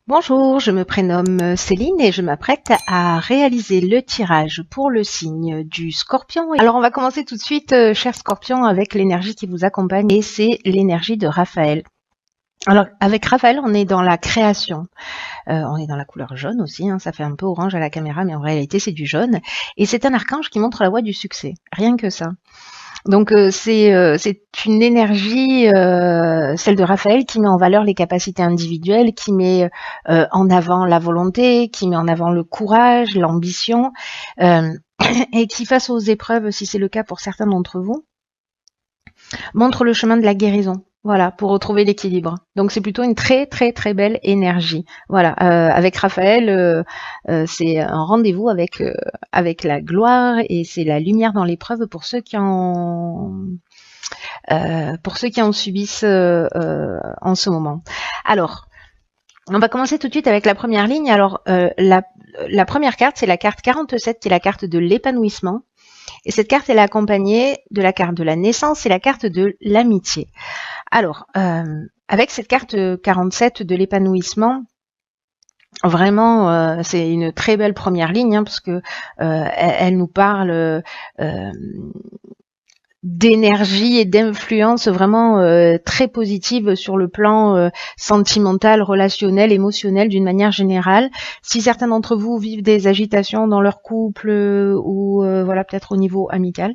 Bonjour, je me prénomme Céline et je m'apprête à réaliser le tirage pour le signe du Scorpion. Alors on va commencer tout de suite, cher Scorpion, avec l'énergie qui vous accompagne et c'est l'énergie de Raphaël. Alors avec Raphaël, on est dans la création. On est dans la couleur jaune aussi, hein, ça fait un peu orange à la caméra, mais en réalité c'est du jaune. Et c'est un archange qui montre la voie du succès, rien que ça. Donc c'est une énergie, celle de Raphaël, qui met en valeur les capacités individuelles, qui met en avant la volonté, qui met en avant le courage, l'ambition, euh, et qui, face aux épreuves, si c'est le cas pour certains d'entre vous, montre le chemin de la guérison. Voilà, pour retrouver l'équilibre. Donc c'est plutôt une très très très belle énergie. Voilà, avec Raphaël, c'est un rendez-vous avec la gloire et c'est la lumière dans l'épreuve pour ceux qui en subissent en ce moment. Alors, on va commencer tout de suite avec la première ligne. Alors, la première carte, c'est la carte 47, qui est la carte de l'épanouissement. Et cette carte, elle est accompagnée de la carte de la naissance et la carte de l'amitié. Alors, avec cette carte 47 de l'épanouissement, vraiment, c'est une très belle première ligne, hein, parce que elle nous parle d'énergie et d'influence vraiment très positive sur le plan sentimental, relationnel, émotionnel d'une manière générale. Si certains d'entre vous vivent des agitations dans leur couple ou voilà, peut-être au niveau amical,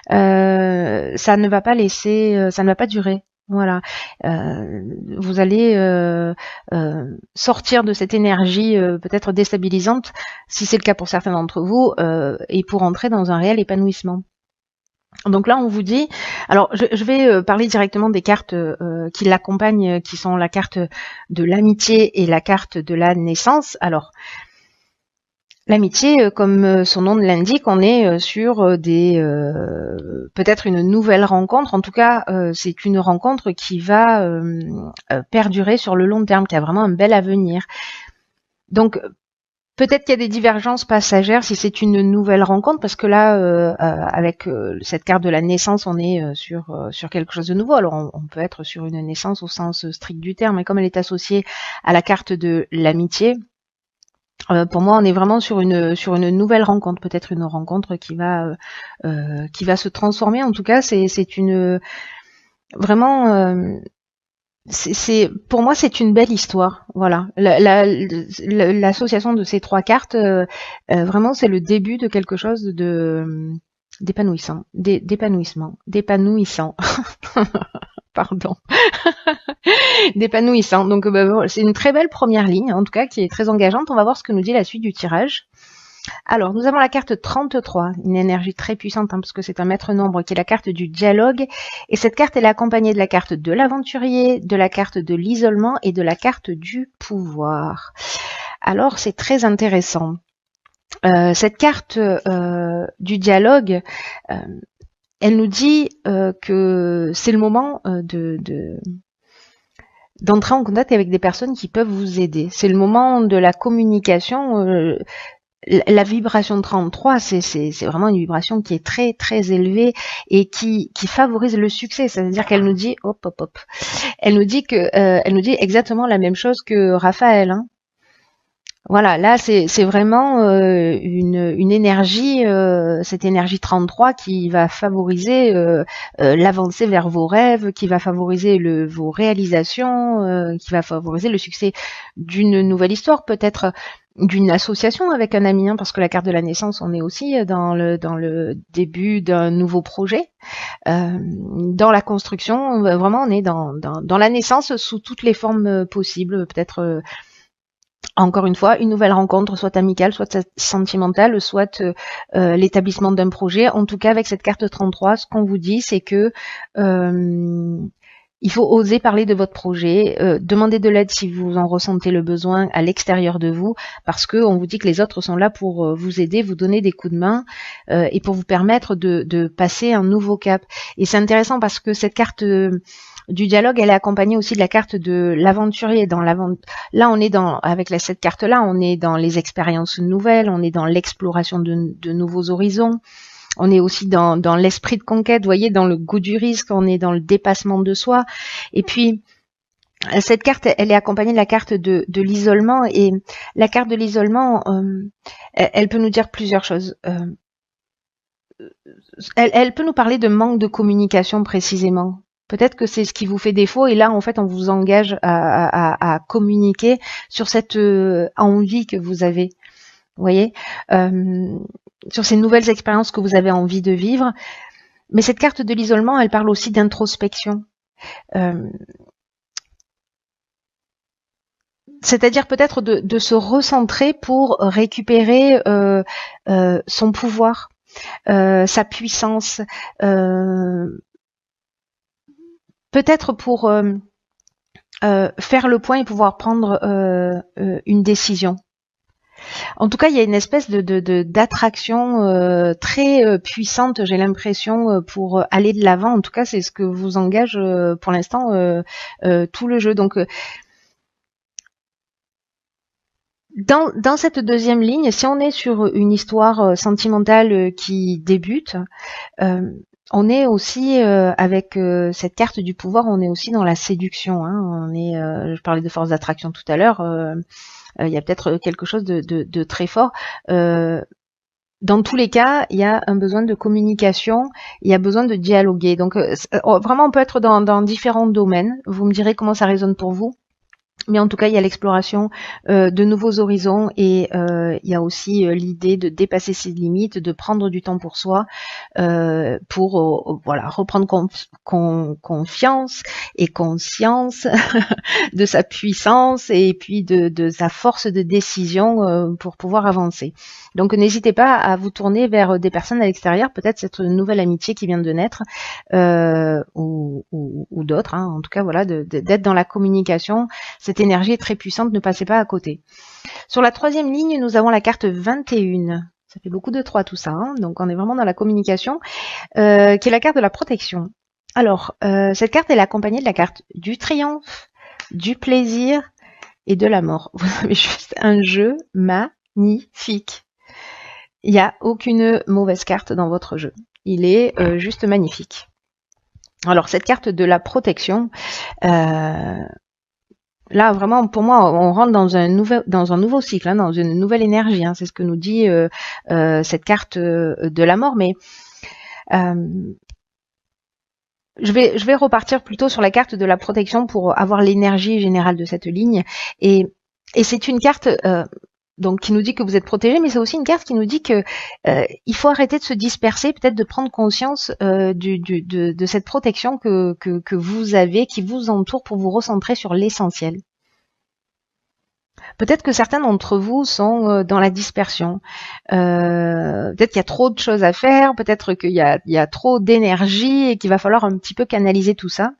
ça ne va pas laisser, ça ne va pas durer. Voilà, vous allez sortir de cette énergie peut-être déstabilisante, si c'est le cas pour certains d'entre vous, et pour entrer dans un réel épanouissement. Donc là, on vous dit, alors je vais parler directement des cartes qui l'accompagnent, qui sont la carte de l'amitié et la carte de la naissance. Alors, l'amitié, comme son nom l'indique, on est sur des peut-être une nouvelle rencontre. En tout cas, c'est une rencontre qui va perdurer sur le long terme, qui a vraiment un bel avenir. Donc, peut-être qu'il y a des divergences passagères si c'est une nouvelle rencontre, parce que là, avec cette carte de la naissance, on est sur quelque chose de nouveau. Alors, on peut être sur une naissance au sens strict du terme, mais comme elle est associée à la carte de l'amitié, pour moi, on est vraiment sur une nouvelle rencontre, peut-être une rencontre qui va se transformer. En tout cas, c'est une vraiment. Pour moi, c'est une belle histoire. Voilà, l'association de ces trois cartes, vraiment, c'est le début de quelque chose d'épanouissant. Pardon, d'épanouissant. Donc, c'est une très belle première ligne, en tout cas, qui est très engageante. On va voir ce que nous dit la suite du tirage. Alors, nous avons la carte 33, une énergie très puissante, hein, parce que c'est un maître nombre, qui est la carte du dialogue. Et cette carte, elle est accompagnée de la carte de l'aventurier, de la carte de l'isolement et de la carte du pouvoir. Alors, c'est très intéressant. Cette carte du dialogue, elle nous dit que c'est le moment d'entrer en contact avec des personnes qui peuvent vous aider. C'est le moment de la communication. La vibration 33, c'est vraiment une vibration qui est très très élevée et qui favorise le succès. C'est-à-dire qu'elle nous dit hop. Elle nous dit exactement la même chose que Raphaël. Hein. Voilà, là c'est vraiment une énergie, cette énergie 33 qui va favoriser l'avancée vers vos rêves, qui va favoriser vos réalisations, qui va favoriser le succès d'une nouvelle histoire, peut-être d'une association avec un ami, hein, parce que la carte de la naissance, on est aussi dans le début d'un nouveau projet, dans la construction, vraiment on est dans la naissance sous toutes les formes possibles, peut-être encore une fois, une nouvelle rencontre, soit amicale, soit sentimentale, soit l'établissement d'un projet. En tout cas, avec cette carte 33, ce qu'on vous dit, c'est que il faut oser parler de votre projet, demander de l'aide si vous en ressentez le besoin à l'extérieur de vous, parce que on vous dit que les autres sont là pour vous aider, vous donner des coups de main et pour vous permettre de passer un nouveau cap. Et c'est intéressant parce que cette carte du dialogue, elle est accompagnée aussi de la carte de l'aventurier. Là, on est avec cette carte-là, on est dans les expériences nouvelles, on est dans l'exploration de nouveaux horizons. On est aussi dans l'esprit de conquête, vous voyez, dans le goût du risque, on est dans le dépassement de soi. Et puis, Cette carte, elle est accompagnée de la carte de l'isolement, et la carte de l'isolement, elle peut nous dire plusieurs choses. Elle peut nous parler de manque de communication précisément. Peut-être que c'est ce qui vous fait défaut, et là, en fait, on vous engage à communiquer sur cette envie que vous avez. Vous voyez, sur ces nouvelles expériences que vous avez envie de vivre. Mais cette carte de l'isolement, elle parle aussi d'introspection. C'est-à-dire peut-être de se recentrer pour récupérer son pouvoir, sa puissance, peut-être pour faire le point et pouvoir prendre une décision. En tout cas, il y a une espèce d'attraction très puissante, j'ai l'impression, pour aller de l'avant. En tout cas, c'est ce que vous engage pour l'instant tout le jeu. Donc, dans cette deuxième ligne, si on est sur une histoire sentimentale qui débute, on est aussi avec cette carte du pouvoir, on est aussi dans la séduction. Hein. Je parlais de force d'attraction tout à l'heure. Il y a peut-être quelque chose de très fort. Dans tous les cas, il y a un besoin de communication, il y a besoin de dialoguer. Donc vraiment, on peut être dans différents domaines. Vous me direz comment ça résonne pour vous. Mais en tout cas, il y a l'exploration de nouveaux horizons, et il y a aussi l'idée de dépasser ses limites, de prendre du temps pour soi, pour voilà, reprendre confiance et conscience de sa puissance, et puis de sa force de décision pour pouvoir avancer. Donc n'hésitez pas à vous tourner vers des personnes à l'extérieur, peut-être cette nouvelle amitié qui vient de naître, ou d'autres. Hein. En tout cas, voilà, d'être dans la communication. Cette énergie est très puissante, ne passez pas à côté. Sur la troisième ligne, nous avons la carte 21. Ça fait beaucoup de 3 tout ça, hein. Donc on est vraiment dans la communication, qui est la carte de la protection. Alors, cette carte, elle est accompagnée de la carte du triomphe, du plaisir et de la mort. Vous avez juste un jeu magnifique. Il n'y a aucune mauvaise carte dans votre jeu. Il est juste magnifique. Alors, cette carte de la protection, là, vraiment, pour moi, on rentre dans un nouveau cycle, hein, dans une nouvelle énergie. Hein, c'est ce que nous dit cette carte de la mort. Mais je vais repartir plutôt sur la carte de la protection pour avoir l'énergie générale de cette ligne. Et c'est une carte donc qui nous dit que vous êtes protégé, mais c'est aussi une carte qui nous dit que il faut arrêter de se disperser, peut-être de prendre conscience de cette protection que vous avez, qui vous entoure, pour vous recentrer sur l'essentiel. Peut-être que certains d'entre vous sont dans la dispersion. Peut-être qu'il y a trop de choses à faire, peut-être qu'il y a trop d'énergie et qu'il va falloir un petit peu canaliser tout ça.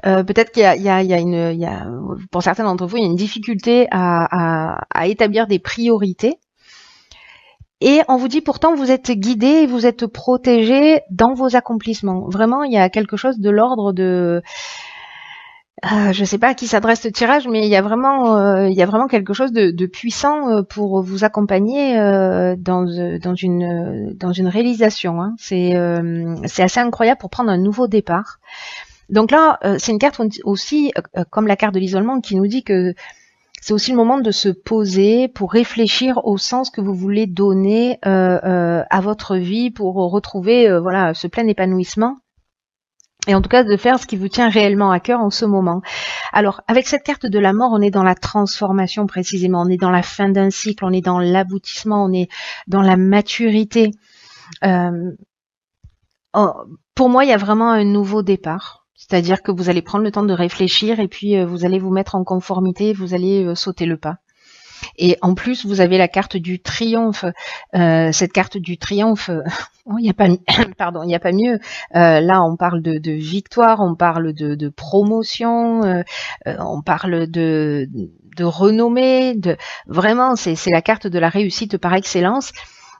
Peut-être qu'il y a pour certains d'entre vous, il y a une difficulté à établir des priorités. Et on vous dit pourtant, vous êtes guidé, vous êtes protégé dans vos accomplissements. Vraiment, il y a quelque chose de l'ordre de... je ne sais pas à qui s'adresse ce tirage, mais il y a vraiment quelque chose de puissant pour vous accompagner dans une réalisation. Hein. C'est assez incroyable pour prendre un nouveau départ. Donc là, c'est une carte aussi, comme la carte de l'isolement, qui nous dit que c'est aussi le moment de se poser pour réfléchir au sens que vous voulez donner à votre vie, pour retrouver voilà, ce plein épanouissement. Et en tout cas, de faire ce qui vous tient réellement à cœur en ce moment. Alors, avec cette carte de la mort, on est dans la transformation précisément. On est dans la fin d'un cycle, on est dans l'aboutissement, on est dans la maturité. Pour moi, il y a vraiment un nouveau départ. C'est-à-dire que vous allez prendre le temps de réfléchir, et puis vous allez vous mettre en conformité, vous allez sauter le pas. Et en plus, vous avez la carte du triomphe. Cette carte du triomphe, il n'y a pas, pardon, il n'y a pas mieux. Là, on parle de victoire, on parle de promotion, on parle de renommée. Vraiment, c'est la carte de la réussite par excellence.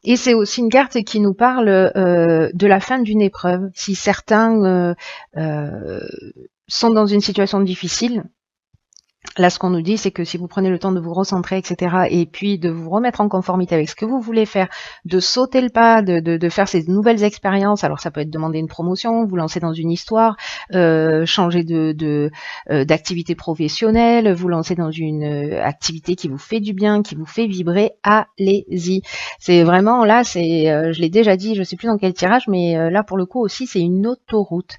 Et c'est aussi une carte qui nous parle de la fin d'une épreuve. Si certains sont dans une situation difficile, Là, ce qu'on nous dit, c'est que si vous prenez le temps de vous recentrer, etc., et puis de vous remettre en conformité avec ce que vous voulez faire, de sauter le pas, de faire ces nouvelles expériences, alors ça peut être demander une promotion, vous lancer dans une histoire, changer d'activité professionnelle, vous lancer dans une activité qui vous fait du bien, qui vous fait vibrer, allez-y. C'est vraiment, là, je l'ai déjà dit, je sais plus dans quel tirage, mais là, pour le coup aussi, c'est une autoroute.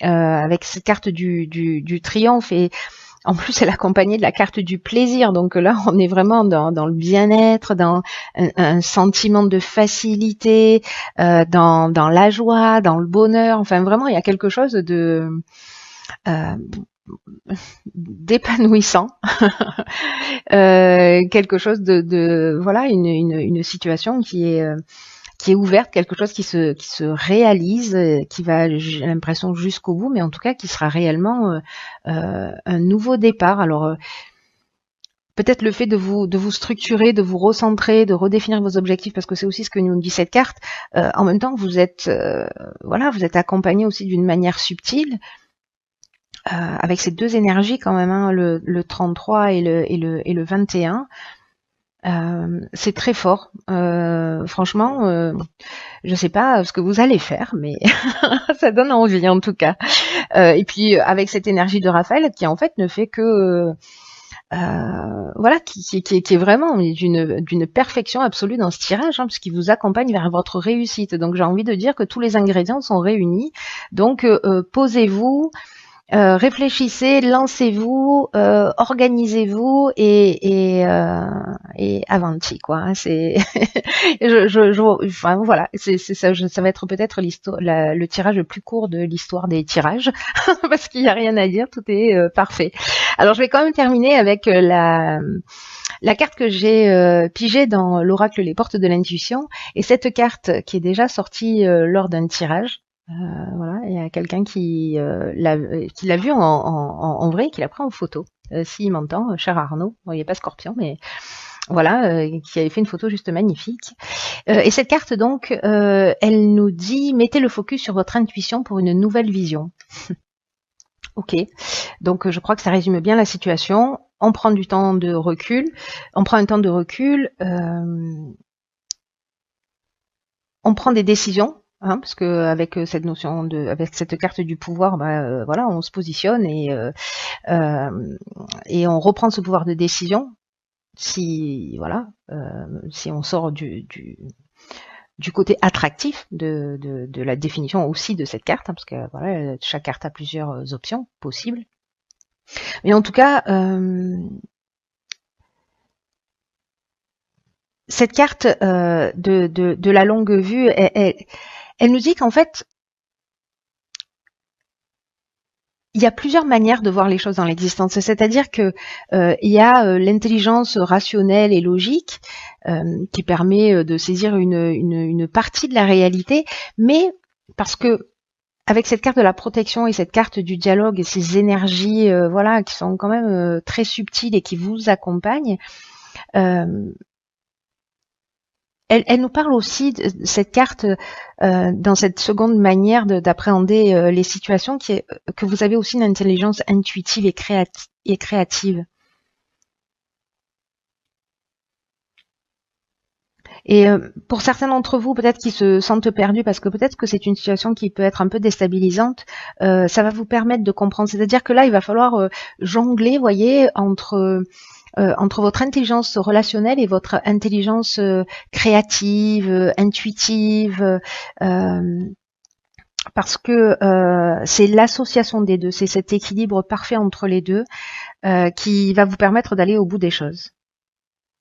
Avec cette carte du triomphe, et en plus, elle est accompagnée de la carte du plaisir. Donc là, on est vraiment dans le bien-être, dans un sentiment de facilité, dans la joie, dans le bonheur. Enfin, vraiment, il y a quelque chose euh, d'épanouissant, quelque chose voilà, une situation qui est ouverte, quelque chose qui se réalise, qui va, j'ai l'impression, jusqu'au bout, mais en tout cas qui sera réellement un nouveau départ. Alors peut-être le fait de vous structurer, de vous recentrer, de redéfinir vos objectifs, parce que c'est aussi ce que nous dit cette carte. En même temps, vous êtes voilà, vous êtes accompagné aussi d'une manière subtile. Avec ces deux énergies quand même, hein, le 33 et le 21. C'est très fort. Franchement, je sais pas ce que vous allez faire, mais ça donne envie en tout cas. Et puis avec cette énergie de Raphaël qui en fait ne fait que voilà, qui est vraiment d'une perfection absolue dans ce tirage, hein, parce qu'il vous accompagne vers votre réussite. Donc j'ai envie de dire que tous les ingrédients sont réunis. Donc posez-vous. Réfléchissez, lancez-vous, organisez-vous et avanti quoi. Hein, c'est, enfin voilà, c'est ça. Ça va être peut-être le tirage le plus court de l'histoire des tirages parce qu'il n'y a rien à dire, tout est parfait. Alors je vais quand même terminer avec la carte que j'ai pigée dans l'oracle Les Portes de l'Intuition, et cette carte qui est déjà sortie lors d'un tirage. Voilà, il y a quelqu'un qui l'a vu en vrai, qui l'a pris en photo. S'il m'entend, cher Arnaud, bon, il n'y a pas Scorpion, mais voilà, qui avait fait une photo juste magnifique. Et cette carte donc, elle nous dit mettez le focus sur votre intuition pour une nouvelle vision. Ok, donc je crois que ça résume bien la situation. On prend du temps de recul, on prend un temps de recul, on prend des décisions. Hein, parce que avec cette notion avec cette carte du pouvoir, voilà, on se positionne et on reprend ce pouvoir de décision. Si voilà, si on sort du côté attractif de la définition aussi de cette carte, hein, parce que voilà, chaque carte a plusieurs options possibles. Mais en tout cas, cette carte de la longue vue, elle nous dit qu'en fait, il y a plusieurs manières de voir les choses dans l'existence. C'est-à-dire que il y a l'intelligence rationnelle et logique qui permet de saisir une partie de la réalité, mais parce que avec cette carte de la protection et cette carte du dialogue et ces énergies, voilà, qui sont quand même très subtiles et qui vous accompagnent. Elle nous parle aussi de cette carte dans cette seconde manière d'appréhender les situations, qui est que vous avez aussi une intelligence intuitive et créative. Et pour certains d'entre vous, peut-être qui se sentent perdus, parce que peut-être que c'est une situation qui peut être un peu déstabilisante, ça va vous permettre de comprendre. C'est-à-dire que là, il va falloir jongler, voyez, entre votre intelligence relationnelle et votre intelligence créative, intuitive, parce que c'est l'association des deux, c'est cet équilibre parfait entre les deux qui va vous permettre d'aller au bout des choses.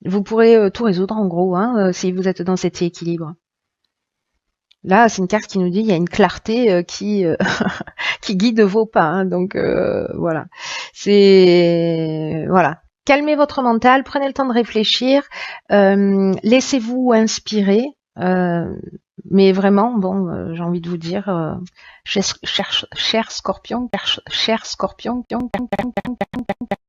Vous pourrez tout résoudre en gros, hein, si vous êtes dans cet équilibre. Là, c'est une carte qui nous dit il y a une clarté qui qui guide vos pas, hein, donc voilà. C'est voilà. Calmez votre mental, prenez le temps de réfléchir, laissez-vous inspirer. Mais vraiment, bon, j'ai envie de vous dire, cher Scorpion,